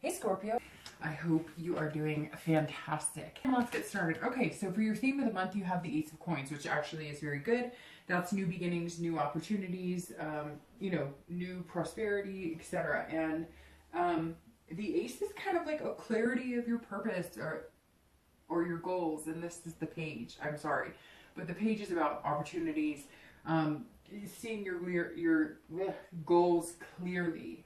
Hey Scorpio. I hope you are doing fantastic. And let's get started. Okay, so for your theme of the month, you have the Ace of Coins, which actually is very good. That's new beginnings, new opportunities, new prosperity, etc. And the Ace is kind of like a clarity of your purpose or your goals. And this is the page. I'm sorry, but the page is about opportunities, seeing your goals clearly.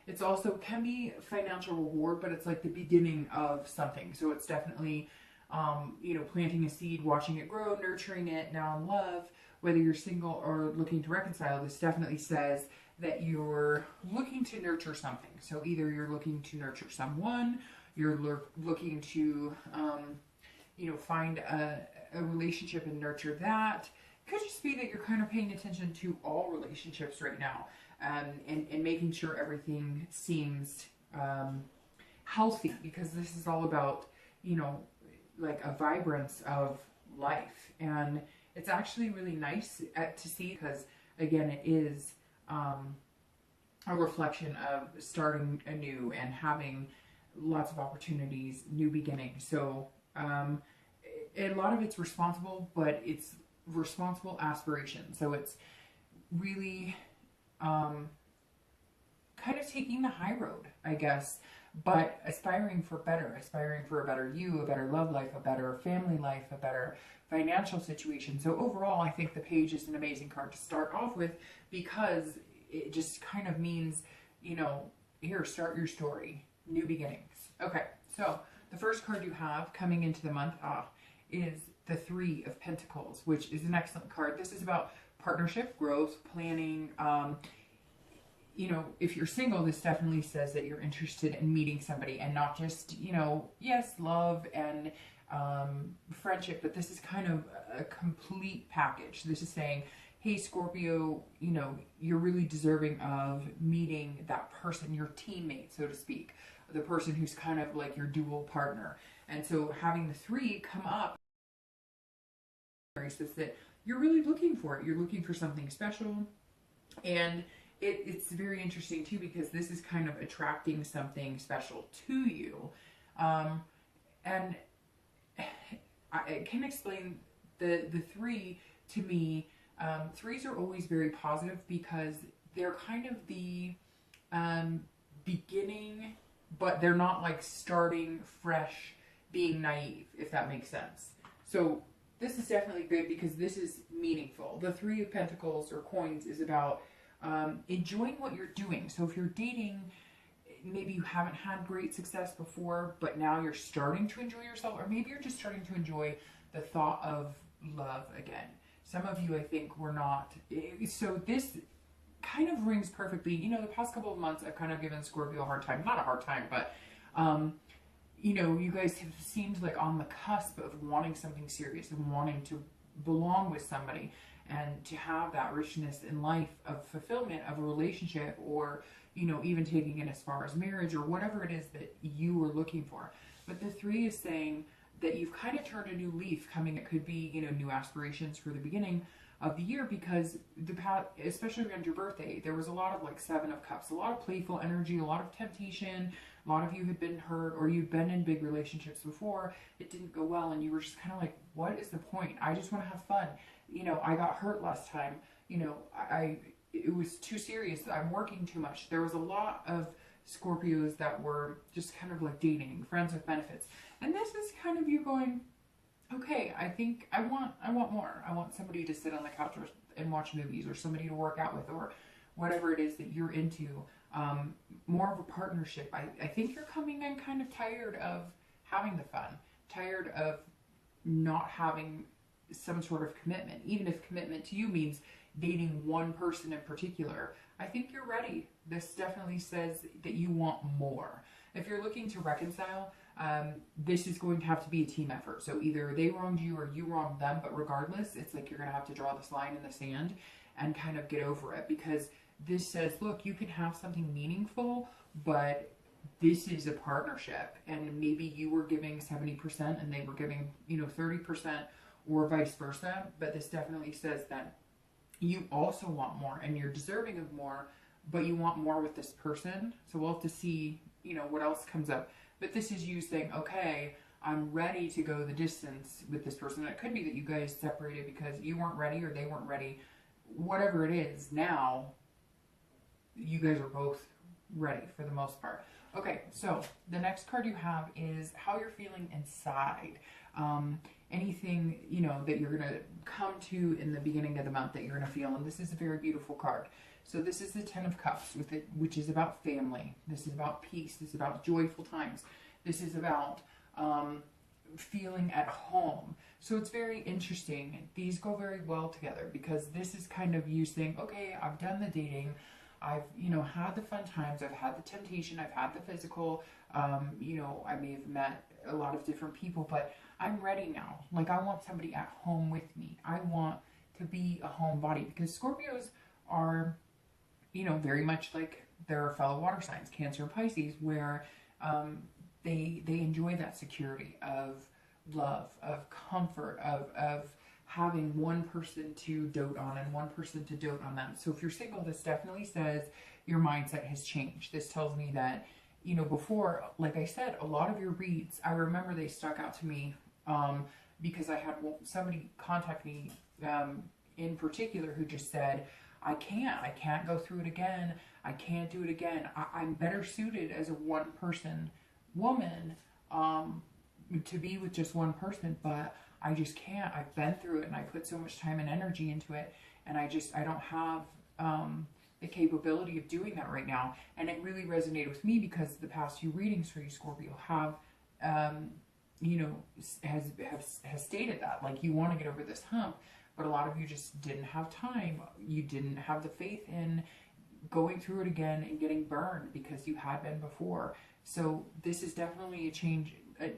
It's also can be financial reward, but it's like the beginning of something. So it's definitely, planting a seed, watching it grow, nurturing it, now in love. Whether you're single or looking to reconcile, this definitely says that you're looking to nurture something. So either you're looking to nurture someone, you're looking to, find a relationship and nurture that. Could just be that you're kind of paying attention to all relationships right now, and making sure everything seems healthy, because this is all about, like a vibrance of life. And it's actually really nice to see, because again, it is a reflection of starting anew and having lots of opportunities, new beginnings. So a lot of it's responsible, but it's responsible aspiration. So it's really kind of taking the high road, I guess, but aspiring for better, aspiring for a better you, a better love life, a better family life, a better financial situation. So overall, I think the page is an amazing card to start off with, because it just kind of means, here, start your story, new beginnings. Okay, so the first card you have coming into the month is the Three of Pentacles, which is an excellent card. This is about partnership, growth, planning. If you're single, this definitely says that you're interested in meeting somebody, and not just, yes, love and friendship, but this is kind of a complete package. This is saying, hey, Scorpio, you're really deserving of meeting that person, your teammate, so to speak, the person who's kind of like your dual partner. And so having the three come up says that you're really looking for it. You're looking for something special. And it's very interesting too, because this is kind of attracting something special to you. And I can explain the three to me. Threes are always very positive, because they're kind of the beginning, but they're not like starting fresh, being naive, if that makes sense. So this is definitely good, because this is meaningful. The Three of Pentacles or coins is about enjoying what you're doing. So if you're dating, maybe you haven't had great success before, but now you're starting to enjoy yourself, or maybe you're just starting to enjoy the thought of love again. Some of you, I think, were not. So this kind of rings perfectly. The past couple of months, I've kind of given Scorpio a hard time. Not a hard time, but you guys have seemed like on the cusp of wanting something serious and wanting to belong with somebody, and to have that richness in life of fulfillment of a relationship, or, even taking it as far as marriage, or whatever it is that you were looking for. But the three is saying that you've kind of turned a new leaf coming. It could be, new aspirations for the beginning of the year, because especially around your birthday, there was a lot of like Seven of Cups, a lot of playful energy, a lot of temptation. A lot of you had been hurt, or you'd been in big relationships before. It didn't go well, and you were just kind of like, what is the point? I just want to have fun. I got hurt last time. It was too serious. I'm working too much. There was a lot of Scorpios that were just kind of like dating, friends with benefits. And this is kind of you going, okay, I think I want more. I want somebody to sit on the couch and watch movies, or somebody to work out with, or whatever it is that you're into. More of a partnership. I think you're coming in kind of tired of having the fun, tired of not having some sort of commitment, even if commitment to you means dating one person in particular. I think you're ready. This definitely says that you want more. If you're looking to reconcile, this is going to have to be a team effort. So either they wronged you or you wronged them, but regardless, it's like you're going to have to draw this line in the sand and kind of get over it, because this says, look, you can have something meaningful, but this is a partnership, and maybe you were giving 70% and they were giving, 30%, or vice versa. But this definitely says that you also want more, and you're deserving of more, but you want more with this person. So we'll have to see you know, what else comes up. But this is you saying, okay, I'm ready to go the distance with this person. And it could be that you guys separated because you weren't ready or they weren't ready. Whatever it is, now you guys are both ready for the most part. Okay, so the next card you have is how you're feeling inside. Anything, you know, that you're going to come to in the beginning of the month that you're going to feel. And this is a very beautiful card. So this is the Ten of Cups, with it, which is about family. This is about peace. This is about joyful times. This is about feeling at home. So it's very interesting. These go very well together because this is kind of you saying, okay, I've done the dating. I've, you know, had the fun times. I've had the temptation. I've had the physical. You know, I may have met a lot of different people, but I'm ready now. Like, I want somebody at home with me. I want to be a homebody because Scorpios are, you know, very much like their fellow water signs, Cancer and Pisces, where they enjoy that security of love, of comfort, of having one person to dote on and one person to dote on them. So if you're single, this definitely says your mindset has changed. This tells me that, you know, before, like I said, a lot of your reads, I remember they stuck out to me because I had somebody contact me in particular who just said, I can't go through it again. I can't do it again. I'm better suited as a one-person woman to be with just one person, but I just can't. I've been through it and I put so much time and energy into it, and I don't have the capability of doing that right now. And it really resonated with me because the past few readings for you, Scorpio, have you know, has stated that, like, you want to get over this hump, but a lot of you just didn't have time. You didn't have the faith in going through it again and getting burned because you had been before. So this is definitely a change,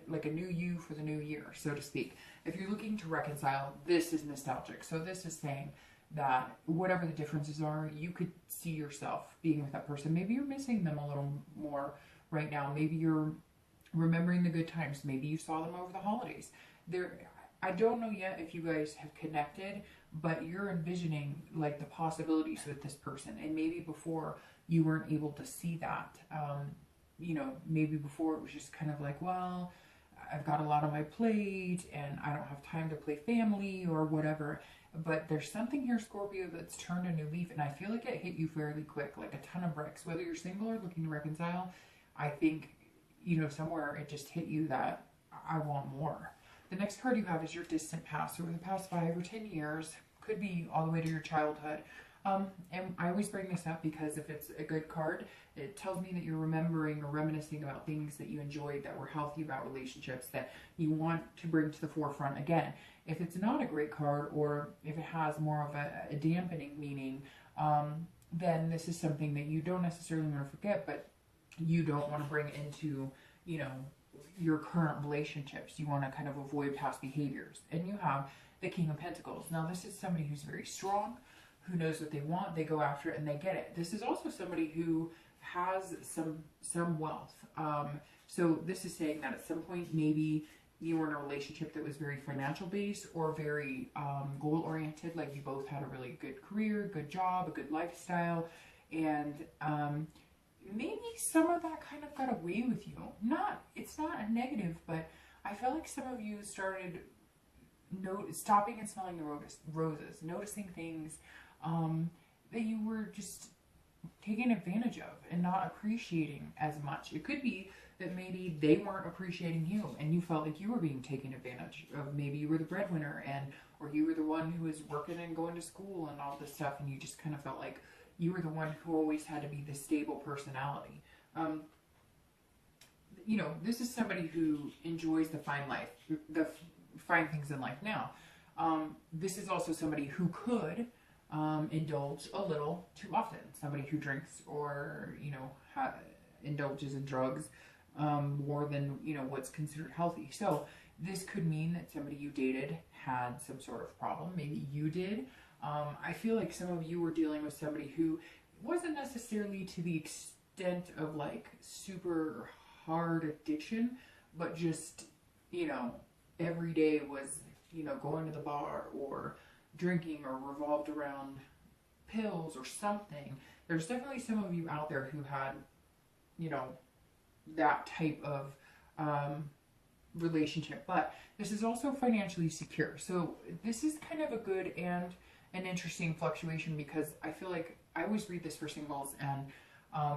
like a new you for the new year, so to speak. If you're looking to reconcile, this is nostalgic. So this is saying that whatever the differences are, you could see yourself being with that person. Maybe you're missing them a little more right now. Maybe you're remembering the good times. Maybe you saw them over the holidays. I don't know yet if you guys have connected, but you're envisioning like the possibilities with this person. And maybe before you weren't able to see that. You know, maybe before it was just kind of like, well, I've got a lot on my plate and I don't have time to play family or whatever. But there's something here, Scorpio, that's turned a new leaf, and I feel like it hit you fairly quick, like a ton of bricks. Whether you're single or looking to reconcile, I think, you know, somewhere it just hit you that I want more. The next card you have is your distant past. So over the past 5 or 10 years, could be all the way to your childhood. And I always bring this up because if it's a good card, it tells me that you're remembering or reminiscing about things that you enjoyed, that were healthy about relationships, that you want to bring to the forefront again. If it's not a great card, or if it has more of a dampening meaning, then this is something that you don't necessarily want to forget, but you don't want to bring into, you know, your current relationships. You want to kind of avoid past behaviors. And you have the King of Pentacles. Now, this is somebody who's very strong, who knows what they want, they go after it, and they get it. This is also somebody who has some wealth. So this is saying that at some point, maybe you were in a relationship that was very financial based or very goal oriented, like you both had a really good career, good job, a good lifestyle, and maybe some of that kind of got away with you. It's not a negative, but I feel like some of you started stopping and smelling the roses, noticing things that you were just taking advantage of and not appreciating as much. It could be that maybe they weren't appreciating you and you felt like you were being taken advantage of. Maybe you were the breadwinner, or you were the one who was working and going to school and all this stuff, and you just kind of felt like you were the one who always had to be the stable personality. You know, this is somebody who enjoys the fine life, the fine things in life now. This is also somebody who could indulge a little too often. Somebody who drinks or, you know, indulges in drugs more than, you know, what's considered healthy. So this could mean that somebody you dated had some sort of problem. Maybe you did. I feel like some of you were dealing with somebody who wasn't necessarily to the extent of like super hard addiction, but just, you know, every day was, you know, going to the bar or drinking or revolved around pills or something. There's definitely some of you out there who had, you know, that type of relationship. But this is also financially secure. So this is kind of a good and an interesting fluctuation, because I feel like I always read this for singles and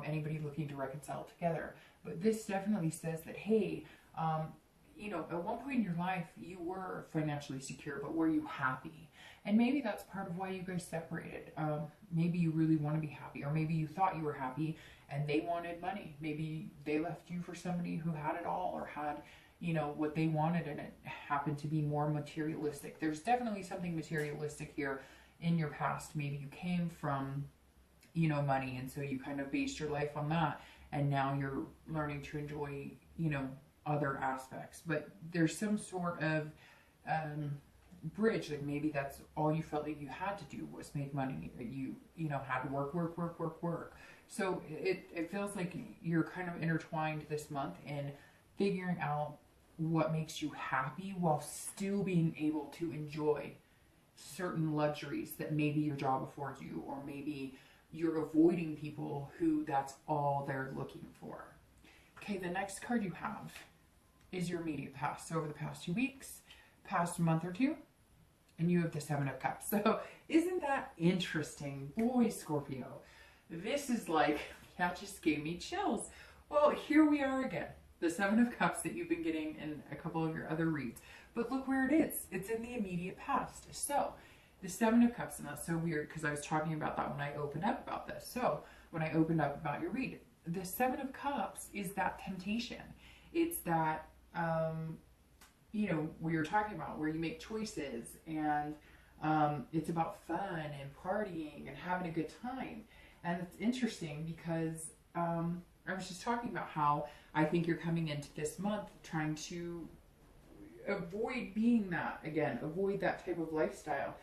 anybody looking to reconcile together. But this definitely says that, hey, you know, at one point in your life, you were financially secure, but were you happy? And maybe that's part of why you guys separated. Maybe you really want to be happy, or maybe you thought you were happy and they wanted money. Maybe they left you for somebody who had it all, or had, you know, what they wanted, and it happened to be more materialistic. There's definitely something materialistic here in your past. Maybe you came from, you know, money, and so you kind of based your life on that, and now you're learning to enjoy, you know, other aspects. But there's some sort of bridge, like maybe that's all you felt like you had to do was make money. You know, had to work. So it feels like you're kind of intertwined this month in figuring out what makes you happy while still being able to enjoy certain luxuries that maybe your job affords you, or maybe you're avoiding people who that's all they're looking for. Okay, the next card you have is your immediate past. So over the past 2 weeks, past month or two, and you have the Seven of Cups. So isn't that interesting? Boy, Scorpio, this is like, that just gave me chills. Well, here we are again. The Seven of Cups that you've been getting in a couple of your other reads. But look where it is. It's in the immediate past. So the Seven of Cups, and that's so weird because I was talking about that when I opened up about this. So when I opened up about your read, the Seven of Cups is that temptation. It's that, you know, we were talking about where you make choices, and it's about fun and partying and having a good time. And it's interesting because I was just talking about how I think you're coming into this month trying to avoid being that again, avoid that type of lifestyle.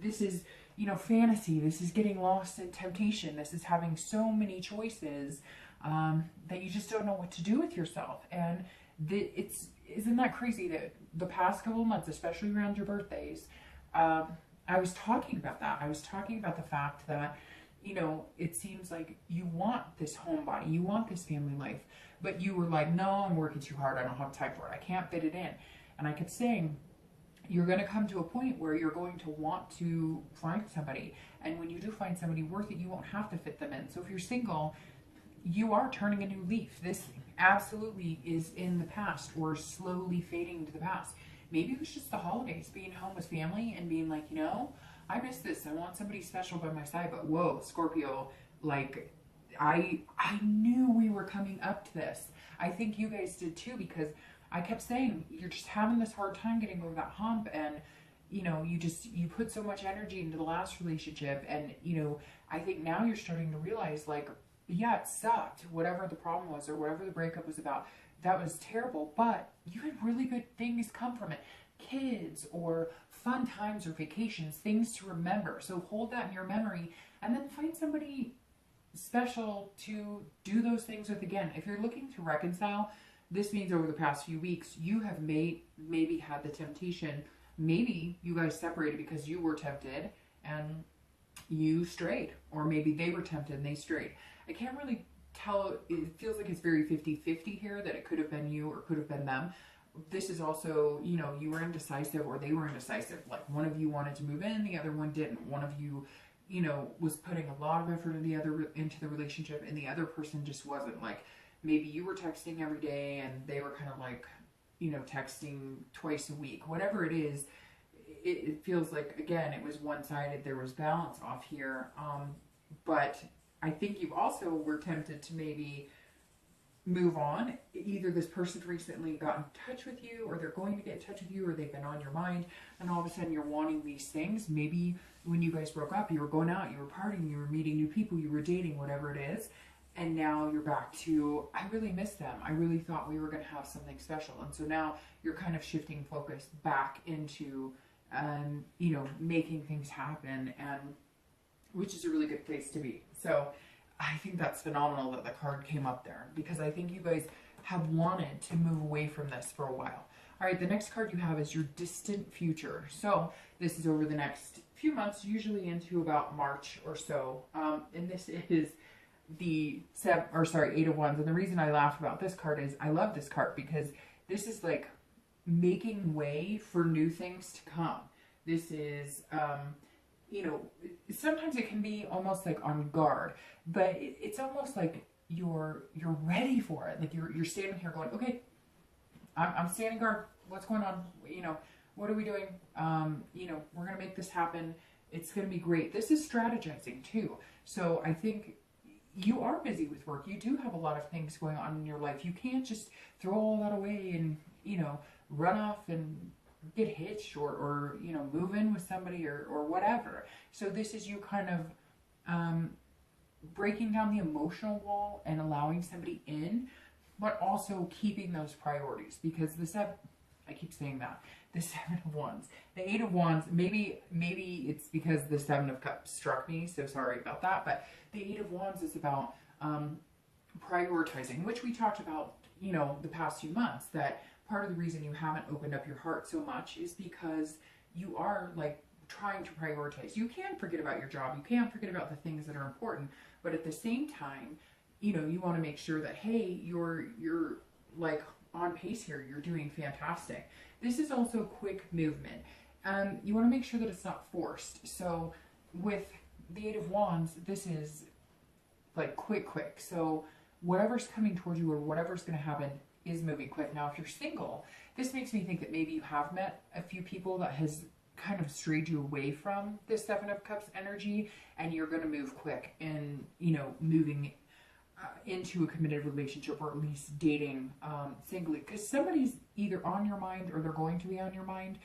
This is, you know, fantasy. This is getting lost in temptation. This is having so many choices that you just don't know what to do with yourself. And isn't that crazy that the past couple of months, especially around your birthdays, I was talking about that. I was talking about the fact that, you know, it seems like you want this homebody, you want this family life, but you were like, no, I'm working too hard. I don't have time for it. I can't fit it in. And I kept saying, you're going to come to a point where you're going to want to find somebody. And when you do find somebody worth it, you won't have to fit them in. So if you're single, you are turning a new leaf. This absolutely is in the past, or slowly fading to the past. Maybe it was just the holidays, being home with family and being like, you know, I miss this. I want somebody special by my side. But whoa, Scorpio, like I knew we were coming up to this. I think you guys did too, because I kept saying you're just having this hard time getting over that hump, and you know, you put so much energy into the last relationship, and you know, I think now you're starting to realize, like, yeah, it sucked, whatever the problem was or whatever the breakup was about, that was terrible, but you had really good things come from it. Kids, or fun times, or vacations, things to remember. So hold that in your memory, and then find somebody special to do those things with again. If you're looking to reconcile, this means over the past few weeks, you have maybe had the temptation. Maybe you guys separated because you were tempted and you strayed, or maybe they were tempted and they strayed. I can't really tell. It feels like it's very 50-50 here, that it could have been you or could have been them. This is also, you know, you were indecisive or they were indecisive. Like one of you wanted to move in, the other one didn't. One of you, you know, was putting a lot of effort into the relationship, and the other person just wasn't. Like maybe you were texting every day and they were kind of like, you know, texting twice a week. Whatever it is, it feels like, again, it was one-sided. There was balance off here. But I think you also were tempted to maybe move on. Either this person recently got in touch with you, or they're going to get in touch with you, or they've been on your mind, and all of a sudden you're wanting these things. Maybe when you guys broke up, you were going out, you were partying, you were meeting new people, you were dating, whatever it is, and now you're back to, I really miss them. I really thought we were going to have something special. And so now you're kind of shifting focus back into, you know, making things happen, and which is a really good place to be. So I think that's phenomenal that the card came up there, because I think you guys have wanted to move away from this for a while. All right, the next card you have is your distant future. So this is over the next few months, usually into about March or so. And this is the Eight of Wands. And the reason I laugh about this card is I love this card because this is like making way for new things to come. This is, you know, sometimes it can be almost like on guard, but it's almost like you're ready for it. Like you're standing here going, okay, I'm standing guard. What's going on? You know, what are we doing? You know, we're going to make this happen. It's going to be great. This is strategizing too. So I think you are busy with work. You do have a lot of things going on in your life. You can't just throw all that away and, you know, run off and get hitched or you know, move in with somebody or whatever. So this is you kind of breaking down the emotional wall and allowing somebody in, but also keeping those priorities, because I keep saying that, the Seven of Wands, the Eight of Wands, maybe it's because the Seven of Cups struck me, so sorry about that, but the Eight of Wands is about prioritizing, which we talked about, you know, the past few months, that part of the reason you haven't opened up your heart so much is because you are like trying to prioritize. You can't forget about your job. You can't forget about the things that are important, but at the same time, you know, you want to make sure that, hey, you're like on pace here. You're doing fantastic. This is also quick movement. You want to make sure that it's not forced. So with the Eight of Wands, this is like quick. So whatever's coming towards you or whatever's going to happen is moving quick. Now, if you're single, this makes me think that maybe you have met a few people that has kind of strayed you away from this Seven of Cups energy, and you're going to move quick and, you know, moving into a committed relationship, or at least dating singly, because somebody's either on your mind or they're going to be on your mind.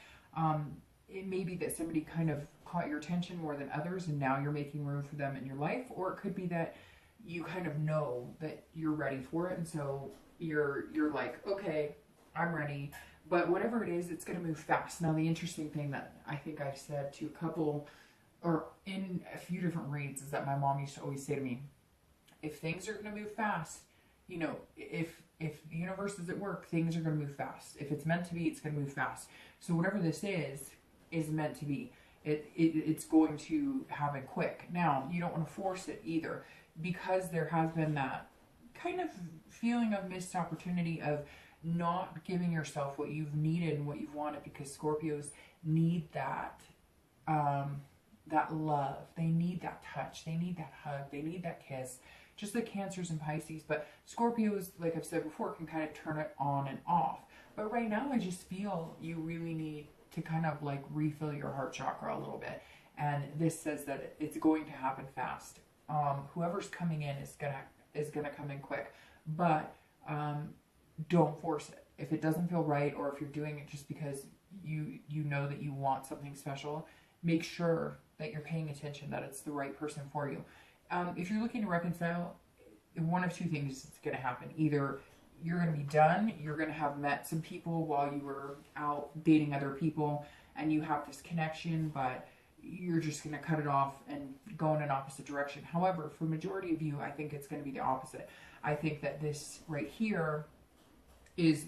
It may be that somebody kind of caught your attention more than others, and now you're making room for them in your life, or it could be that you kind of know that you're ready for it, and so you're like, okay, I'm ready. But whatever it is, it's going to move fast. Now, the interesting thing that I think I've said to a couple, or in a few different reads, is that my mom used to always say to me, if things are going to move fast, you know, if the universe is at work, things are going to move fast. If it's meant to be, it's going to move fast. So whatever this is meant to be. It's going to happen quick. Now, you don't want to force it either, because there has been that kind of feeling of missed opportunity of not giving yourself what you've needed and what you've wanted, because Scorpios need that that love. They need that touch. They need that hug. They need that kiss. Just like Cancers and Pisces. But Scorpios, like I've said before, can kind of turn it on and off. But right now, I just feel you really need to kind of like refill your heart chakra a little bit. And this says that it's going to happen fast. Whoever's coming in is gonna come in quick. But don't force it. If it doesn't feel right, or if you're doing it just because you know that you want something special, make sure that you're paying attention, that it's the right person for you. If you're looking to reconcile, one of two things is going to happen. Either you're going to be done, you're going to have met some people while you were out dating other people, and you have this connection, but you're just going to cut it off and go in an opposite direction. However, for the majority of you, I think it's going to be the opposite. I think that this right here is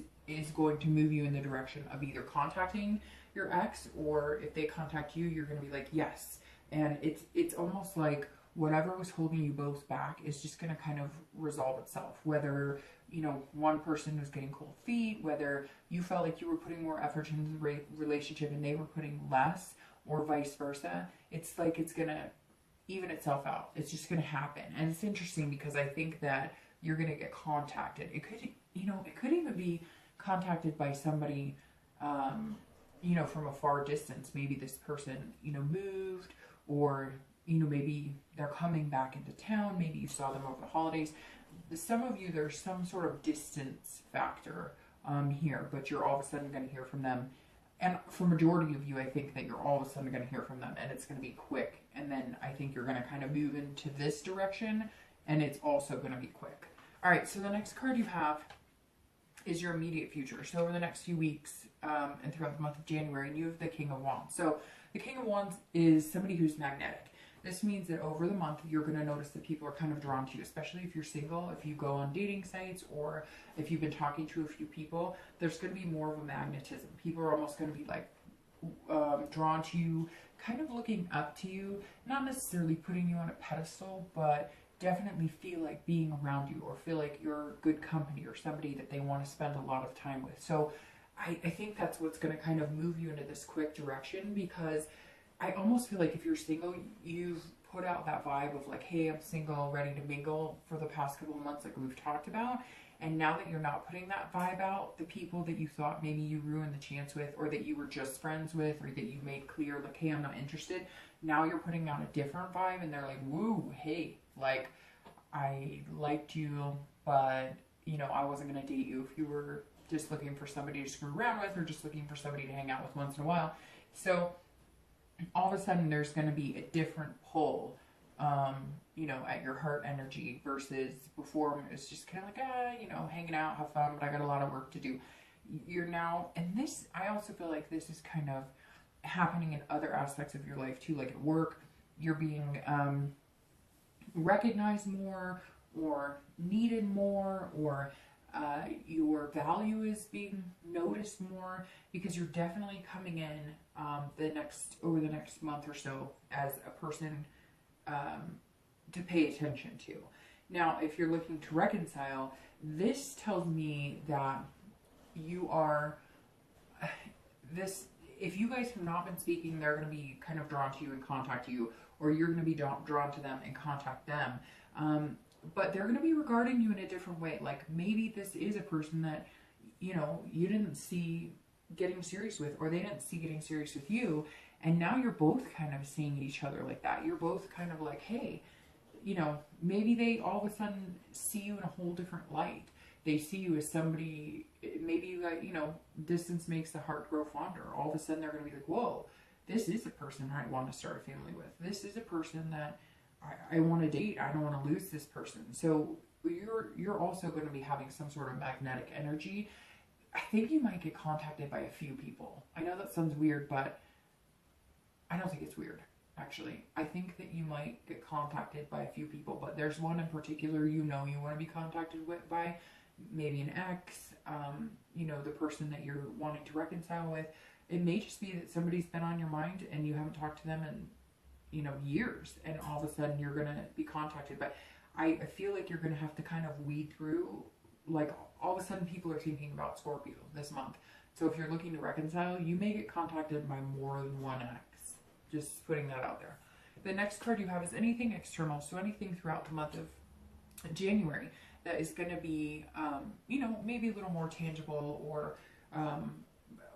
going to move you in the direction of either contacting your ex, or if they contact you, you're going to be like, yes. And it's almost like whatever was holding you both back is just going to kind of resolve itself. Whether, you know, one person was getting cold feet, whether you felt like you were putting more effort into the relationship and they were putting less, or vice versa. It's like it's going to even itself out. It's just going to happen. And it's interesting because I think that you're going to get contacted. It could, you know, it could even be contacted by somebody, you know, from a far distance. Maybe this person, you know, moved, or, you know, maybe they're coming back into town. Maybe you saw them over the holidays. Some of you, there's some sort of distance factor here, but you're all of a sudden going to hear from them. And for majority of you, I think that you're all of a sudden going to hear from them, and it's going to be quick. And then I think you're going to kind of move into this direction, and it's also going to be quick. All right, so the next card you have is your immediate future. So over the next few weeks and throughout the month of January, you have the King of Wands. So the King of Wands is somebody who's magnetic. This means that over the month, you're going to notice that people are kind of drawn to you, especially if you're single, if you go on dating sites, or if you've been talking to a few people, there's going to be more of a magnetism. People are almost going to be like drawn to you, kind of looking up to you, not necessarily putting you on a pedestal, but definitely feel like being around you, or feel like you're good company, or somebody that they want to spend a lot of time with. So I think that's what's going to kind of move you into this quick direction, because I almost feel like if you're single, you've put out that vibe of like, hey, I'm single, ready to mingle for the past couple of months, like we've talked about. And now that you're not putting that vibe out, the people that you thought maybe you ruined the chance with, or that you were just friends with, or that you made clear like, hey, I'm not interested, now you're putting out a different vibe, and they're like, woo, hey, like, I liked you, but, you know, I wasn't going to date you if you were just looking for somebody to screw around with, or just looking for somebody to hang out with once in a while. So all of a sudden there's going to be a different pull, you know, at your heart energy, versus before it's just kind of like, you know, hanging out, have fun, but I got a lot of work to do. You're now, and this, I also feel like this is kind of happening in other aspects of your life too, like at work, you're being recognized more, or needed more, or your value is being noticed more, because you're definitely coming in over the next month or so as a person to pay attention to. Now, if you're looking to reconcile, this tells me that you are if you guys have not been speaking, they're going to be kind of drawn to you and contact you, or you're going to be drawn to them and contact them. But they're going to be regarding you in a different way. Like, maybe this is a person that, you know, you didn't see getting serious with, or they didn't see getting serious with you. And now you're both kind of seeing each other like that. You're both kind of like, hey, you know, maybe they all of a sudden see you in a whole different light. They see you as somebody, maybe you got, you know, distance makes the heart grow fonder. All of a sudden they're going to be like, whoa, this is a person I want to start a family with. This is a person that I want to date. I don't want to lose this person. So you're also going to be having some sort of magnetic energy. I think you might get contacted by a few people. I know that sounds weird, but I don't think it's weird, actually. I think that you might get contacted by a few people, but there's one in particular you know you want to be contacted by, maybe an ex, you know, the person that you're wanting to reconcile with. It may just be that somebody's been on your mind and you haven't talked to them in, you know, years, and all of a sudden you're going to be contacted. But I feel like you're going to have to kind of weed through, like, all of a sudden people are thinking about Scorpio this month. So if you're looking to reconcile, you may get contacted by more than one ex. Just putting that out there. The next card you have is anything external. So anything throughout the month of January that is going to be, you know, maybe a little more tangible,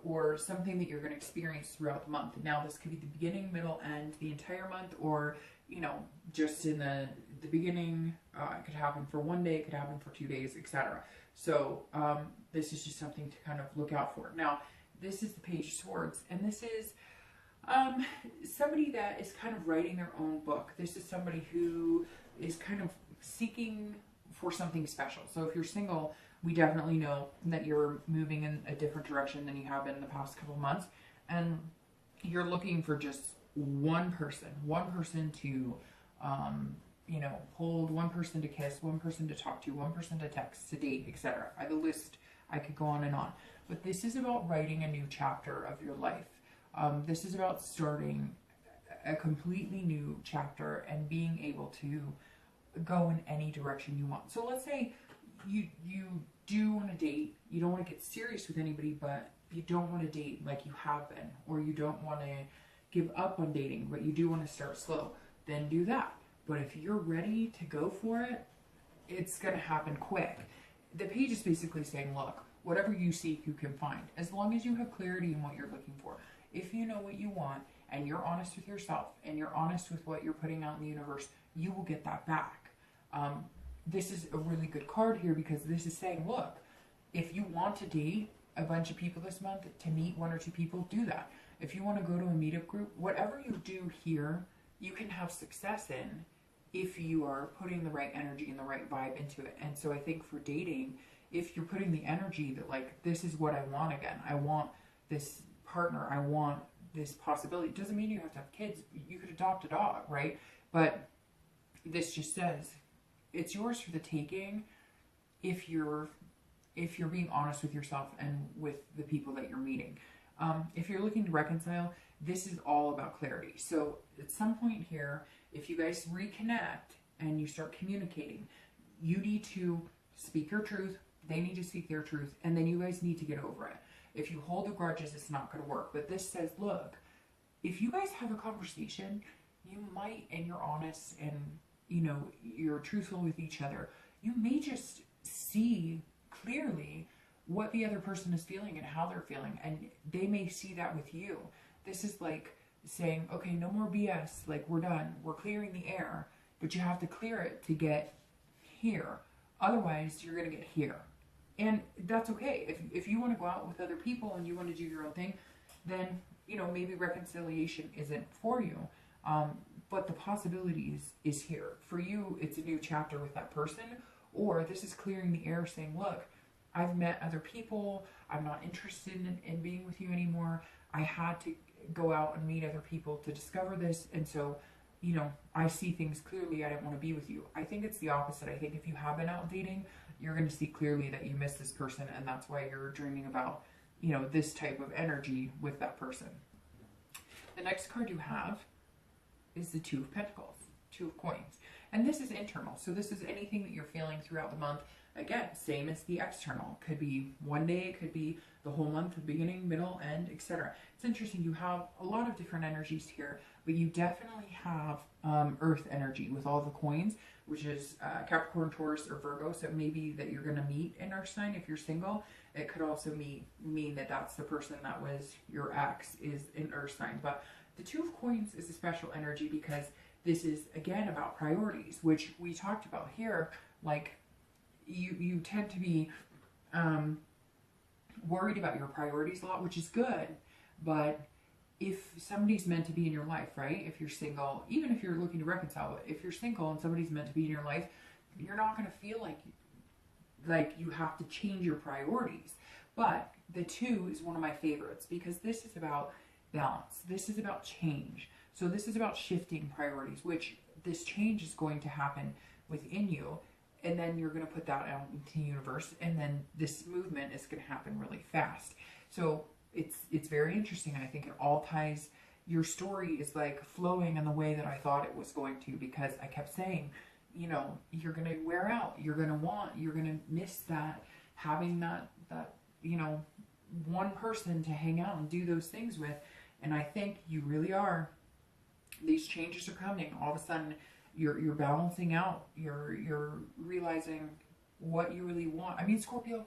or something that you're going to experience throughout the month. Now, this could be the beginning, middle, end, the entire month, or, you know, just in the beginning. It could happen for one day, it could happen for 2 days, etc. So this is just something to kind of look out for. Now, this is the Page of Swords, and this is somebody that is kind of writing their own book. This is somebody who is kind of seeking for something special. So if you're single, we definitely know that you're moving in a different direction than you have been in the past couple months, and you're looking for just one person to, you know, hold, one person to kiss, one person to talk to, one person to text, to date, etc. The list, I could go on and on. But this is about writing a new chapter of your life. This is about starting a completely new chapter and being able to go in any direction you want. So let's say you do want to date, you don't want to get serious with anybody, but you don't want to date like you have been, or you don't want to give up on dating, but you do want to start slow, then do that. But if you're ready to go for it, it's going to happen quick. The page is basically saying, look, whatever you seek, you can find, as long as you have clarity in what you're looking for. If you know what you want, and you're honest with yourself, and you're honest with what you're putting out in the universe, you will get that back. This is a really good card here, because this is saying, look, if you want to date a bunch of people this month, to meet 1 or 2 people, do that. If you want to go to a meetup group, whatever you do here, you can have success in if you are putting the right energy and the right vibe into it. And so I think for dating, if you're putting the energy that, like, this is what I want again, I want this partner, I want this possibility. It doesn't mean you have to have kids. You could adopt a dog, right? But this just says it's yours for the taking if you're being honest with yourself and with the people that you're meeting. If you're looking to reconcile, this is all about clarity. So at some point here, if you guys reconnect and you start communicating. You need to speak your truth. They need to speak their truth. And then you guys need to get over it. If you hold the grudges, it's not going to work. But this says, look, if you guys have a conversation, you might, and you're honest and, you know, you're truthful with each other, you may just see clearly what the other person is feeling and how they're feeling. And they may see that with you. This is like saying, okay, no more BS. Like, we're done. We're clearing the air. But you have to clear it to get here. Otherwise, you're going to get here. And that's okay. If you want to go out with other people and you want to do your own thing, then, you know, maybe reconciliation isn't for you. But the possibilities is here. For you, it's a new chapter with that person. Or this is clearing the air saying, look, I've met other people. I'm not interested in being with you anymore. I had to go out and meet other people to discover this. And so, you know, I see things clearly. I didn't want to be with you. I think it's the opposite. I think if you have been out dating, you're going to see clearly that you miss this person. And that's why you're dreaming about, you know, this type of energy with that person. The next card you have is the Two of Pentacles, Two of Coins. And this is internal. So this is anything that you're feeling throughout the month. Again, same as the external. Could be one day, it could be the whole month, the beginning, middle, end, etc. It's interesting. You have a lot of different energies here, but you definitely have earth energy with all the coins, which is Capricorn, Taurus, or Virgo. So it may be that you're going to meet an earth sign if you're single. It could also mean that that's the person that was your ex is an earth sign. But the Two of Coins is a special energy because this is, again, about priorities, which we talked about here. Like, you tend to be worried about your priorities a lot, which is good. But if somebody's meant to be in your life, right? If you're single, even if you're looking to reconcile, if you're single and somebody's meant to be in your life, you're not going to feel like you have to change your priorities. But the two is one of my favorites because this is about balance. This is about change. So this is about shifting priorities, which this change is going to happen within you. And then you're going to put that out into the universe. And then this movement is going to happen really fast. So it's very interesting. And I think it all ties, your story is like flowing in the way that I thought it was going to, because I kept saying, you know, you're going to wear out, you're going to miss that, having that, you know, one person to hang out and do those things with. And I think you really are. These changes are coming. All of a sudden, you're balancing out. You're realizing what you really want. I mean, Scorpio,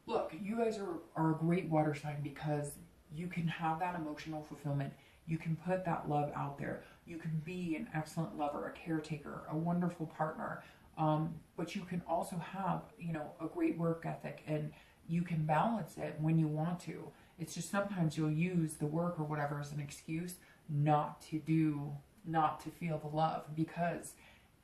look, you guys are a great water sign because you can have that emotional fulfillment. You can put that love out there. You can be an excellent lover, a caretaker, a wonderful partner. But you can also have, you know, a great work ethic, and you can balance it when you want to. It's just sometimes you'll use the work or whatever as an excuse not to feel the love, because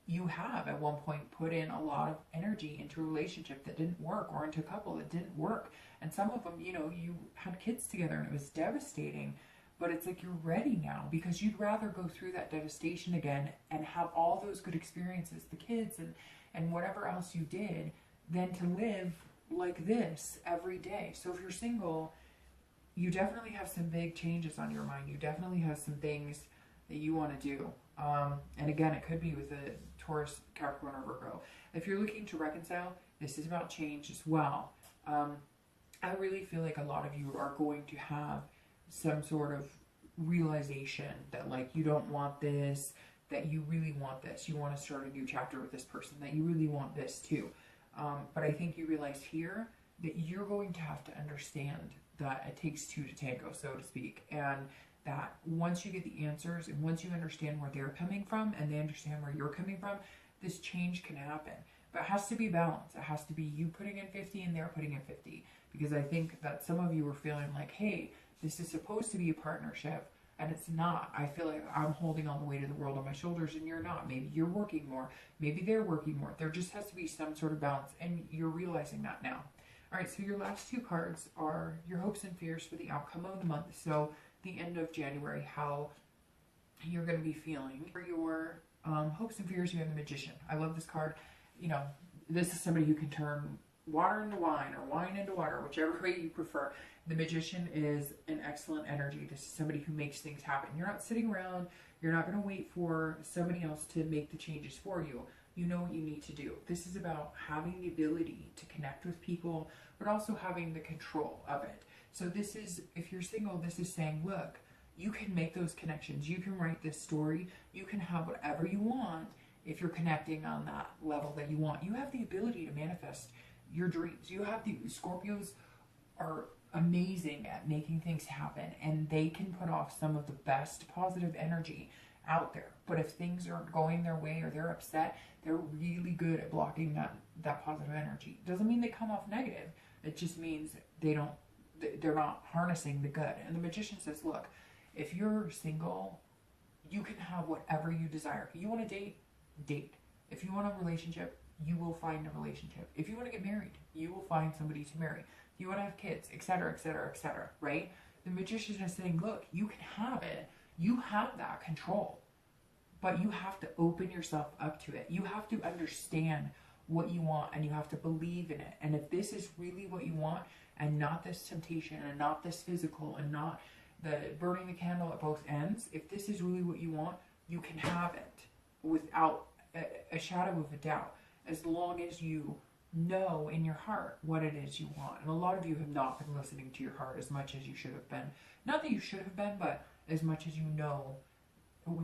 you have at one point put in a lot of energy into a relationship that didn't work, or into a couple that didn't work. And some of them, you know, you had kids together and it was devastating, but it's like you're ready now because you'd rather go through that devastation again and have all those good experiences, the kids and whatever else you did, than to live like this every day. So if you're single, you definitely have some big changes on your mind. You definitely have some things that you want to do. And again, it could be with a Taurus, Capricorn, or Virgo. If you're looking to reconcile, this is about change as well. I really feel like a lot of you are going to have some sort of realization that, like, you don't want this, that you really want this. You want to start a new chapter with this person, that you really want this too. But I think you realize here that you're going to have to understand that it takes two to tango, so to speak. And that once you get the answers and once you understand where they're coming from and they understand where you're coming from, this change can happen. But it has to be balanced. It has to be you putting in 50 and they're putting in 50. Because I think that some of you are feeling like, hey, this is supposed to be a partnership, and it's not. I feel like I'm holding all the weight of the world on my shoulders and you're not. Maybe you're working more. Maybe they're working more. There just has to be some sort of balance, and you're realizing that now. All right, so your last two cards are your hopes and fears for the outcome of the month. So the end of January, how you're going to be feeling. For your hopes and fears, you have the Magician. I love this card. You know, this is somebody who can turn water into wine or wine into water, whichever way you prefer. The Magician is an excellent energy. This is somebody who makes things happen. You're not sitting around. You're not going to wait for somebody else to make the changes for you. You know what you need to do. This is about having the ability to connect with people, but also having the control of it. So this is, if you're single, this is saying, look, you can make those connections. You can write this story. You can have whatever you want if you're connecting on that level that you want. You have the ability to manifest your dreams. You have the, Scorpios are amazing at making things happen, and they can put off some of the best positive energy out there. But if things aren't going their way or they're upset, they're really good at blocking that positive energy. Doesn't mean they come off negative. It just means they're not harnessing the good. And the Magician says, look, if you're single, you can have whatever you desire. You want to date. If you want a relationship, you will find a relationship. If you want to get married, you will find somebody to marry. If you want to have kids, etc., etc., etc., right? The Magician is saying, look, you can have it. You have that control. But you have to open yourself up to it. You have to understand what you want, and you have to believe in it. And if this is really what you want, and not this temptation, and not this physical, and not the burning the candle at both ends, if this is really what you want, you can have it without a shadow of a doubt, as long as you know in your heart what it is you want. And a lot of you have not been listening to your heart as much as you should have been. Not that you should have been, but as much as you know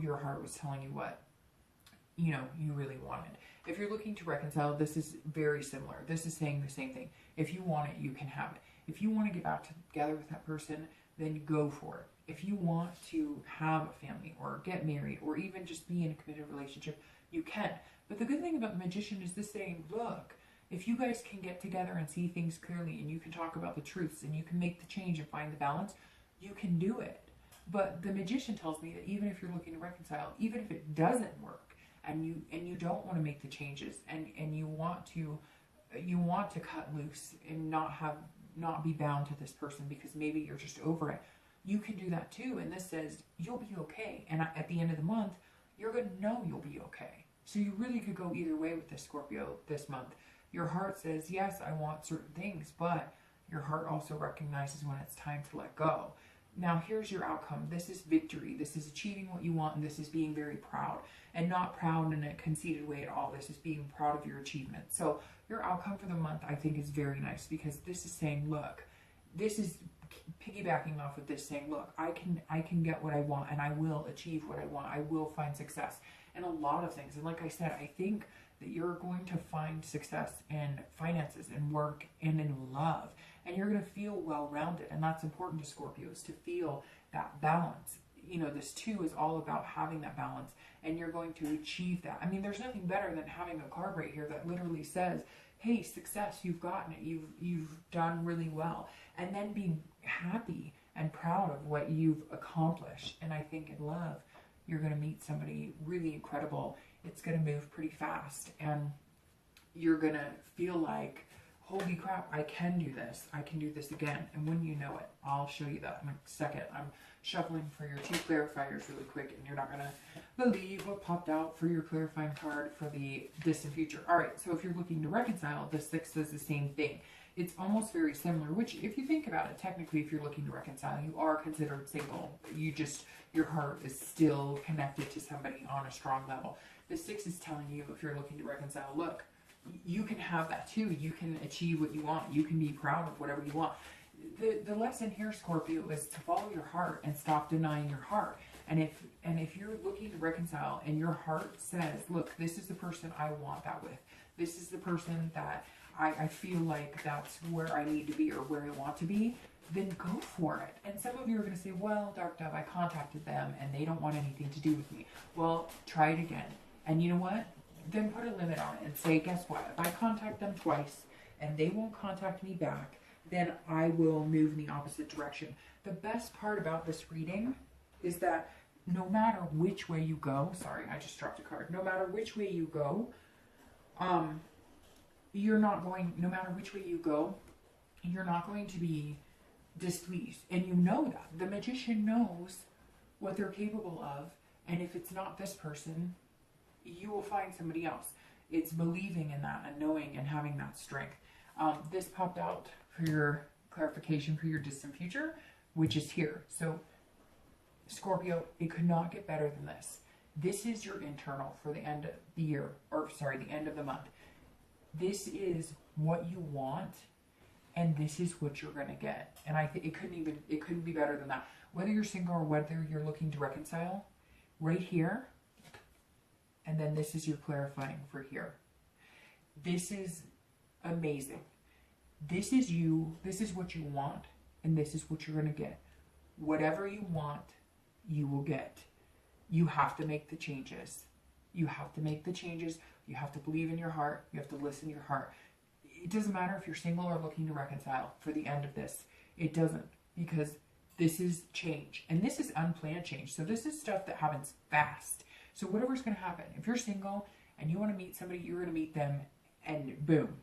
your heart was telling you what, you know, you really wanted. If you're looking to reconcile, this is very similar. This is saying the same thing. If you want it, you can have it. If you want to get back together with that person, then go for it. If you want to have a family or get married or even just be in a committed relationship, you can. But the good thing about the Magician is this saying, look, if you guys can get together and see things clearly, and you can talk about the truths, and you can make the change and find the balance, you can do it. But the Magician tells me that even if you're looking to reconcile, even if it doesn't work, and you don't want to make the changes, and you want to cut loose and not be bound to this person because maybe you're just over it, you can do that too. And this says you'll be okay. And at the end of the month, you're going to know you'll be okay. So you really could go either way with this, Scorpio, this month. Your heart says, yes, I want certain things, but your heart also recognizes when it's time to let go. Now, here's your outcome. This is victory. This is achieving what you want, and this is being very proud. And not proud in a conceited way at all. This is being proud of your achievement. So your outcome for the month, I think, is very nice, because this is saying, look, this is piggybacking off of this, saying, look, I can get what I want, and I will achieve what I want. I will find success in a lot of things. And like I said, I think that you're going to find success in finances and work and in love. And you're going to feel well-rounded. And that's important to Scorpios, to feel that balance. You know, this too is all about having that balance. And you're going to achieve that. I mean, there's nothing better than having a card right here that literally says, hey, success, you've gotten it. You've done really well. And then being happy and proud of what you've accomplished. And I think in love, you're going to meet somebody really incredible. It's going to move pretty fast, and you're going to feel like, holy crap, I can do this. I can do this again. And when you know it, I'll show you that in a second. I'm shuffling for your two clarifiers really quick, and you're not going to believe what popped out for your clarifying card for the distant future. All right, so if you're looking to reconcile, the 6 says the same thing. It's almost very similar, which if you think about it, technically, if you're looking to reconcile, you are considered single. Your heart is still connected to somebody on a strong level. The 6 is telling you, if you're looking to reconcile, look, you can have that too. You can achieve what you want. You can be proud of whatever you want. The lesson here, Scorpio, is to follow your heart and stop denying your heart. And if you're looking to reconcile and your heart says, look, this is the person I want that with. This is the person that I feel like that's where I need to be or where I want to be, then go for it. And some of you are going to say, well, Dark Dove, I contacted them and they don't want anything to do with me. Well, try it again. And you know what? Then put a limit on it and say, guess what? If I contact them twice and they won't contact me back, then I will move in the opposite direction. The best part about this reading is that no matter which way you go, sorry, I just dropped a card. No matter which way you go, you're not going to be displeased. And you know that. The Magician knows what they're capable of. And if it's not this person, you will find somebody else. It's believing in that and knowing and having that strength. This popped out for your clarification for your distant future, which is here. So Scorpio, it could not get better than this. This is your internal for the end of the year, or sorry, the end of the month. This is what you want, and this is what you're gonna get. And I think it couldn't be better than that. Whether you're single or whether you're looking to reconcile, right here, and then this is your clarifying for here. This is amazing. This is you, this is what you want, and this is what you're gonna get. Whatever you want, you will get. You have to make the changes. You have to make the changes. You have to believe in your heart. You have to listen to your heart. It doesn't matter if you're single or looking to reconcile for the end of this. It doesn't, because this is change. And this is unplanned change. So this is stuff that happens fast. So whatever's going to happen, if you're single and you want to meet somebody, you're going to meet them and boom.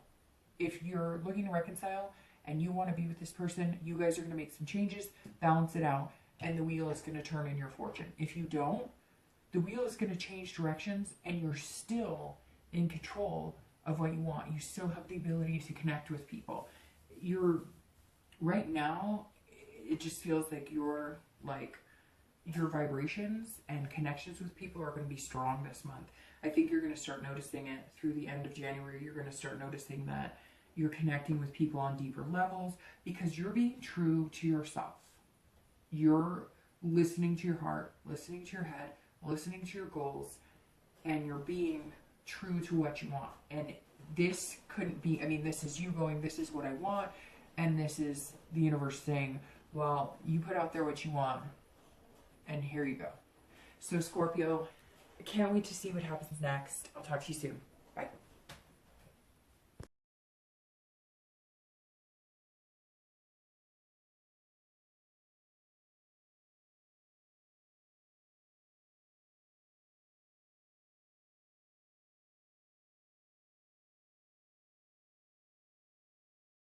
If you're looking to reconcile and you want to be with this person, you guys are going to make some changes, balance it out, and the wheel is going to turn in your fortune. If you don't, the wheel is going to change directions and you're still in control of what you want. You still have the ability to connect with people. Right now, it just feels like your vibrations and connections with people are going to be strong this month. I think you're going to start noticing it through the end of January. You're going to start noticing that you're connecting with people on deeper levels because you're being true to yourself. You're listening to your heart, listening to your head, listening to your goals, and you're being true to what you want. And this couldn't be, this is you going, this is what I want, and this is the universe saying, well, you put out there what you want, and here you go. So Scorpio, I can't wait to see what happens next. I'll talk to you soon.